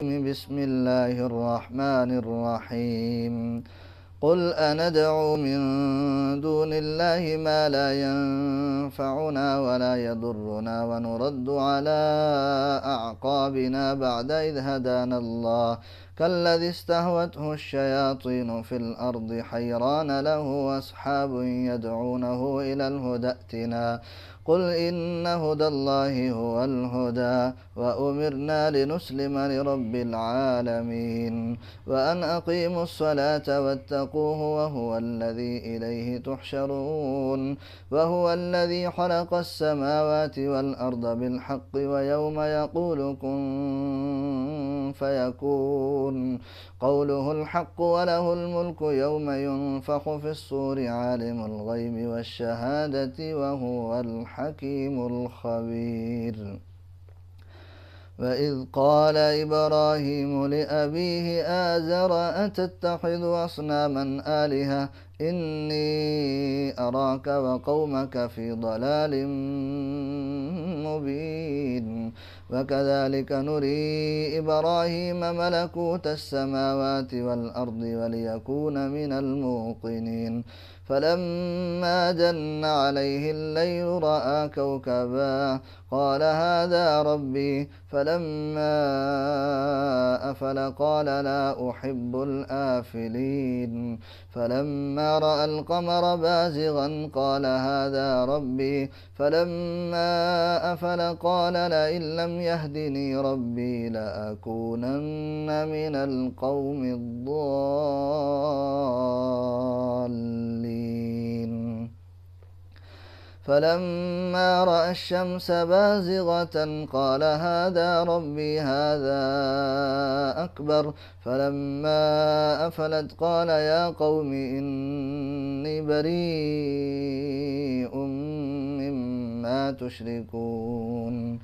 بسم الله الرحمن الرحيم. قل أندعو من دون الله ما لا ينفعنا ولا يضرنا ونرد على أعقابنا بعد إذ هدانا الله كالذي استهوته الشياطين في الأرض حيران له أصحاب يدعونه إلى الهدى ائتنا قل إن هدى الله هو الهدى وأمرنا لنسلم لرب العالمين وأن أقيموا الصلاة واتقوه وهو الذي إليه تحشرون وهو الذي خلق السماوات والأرض بالحق ويوم يقول كن فيكون قوله الحق وله الملك يوم ينفخ في الصور عالم الغيب والشهادة وهو الحكيم الخبير. وإذ قال إبراهيم لأبيه آزر أتتخذ أصناما آلهة إني أراك وقومك في ضلال مبين وكذلك نري إبراهيم ملكوت السماوات والأرض وليكون من الموقنين فلما جن عليه الليل رأى كوكبا قال هذا ربي فلما أفل قال لا أحب الآفلين فلما رأى القمر بازغا قال هذا ربي فلما أفل قال لئن لم يهدني ربي لأكونن من القوم الضالين فلما رأى الشمس بازغة قال هذا ربي هذا أكبر فلما أفلت قال يا قوم إني بريء مما تشركون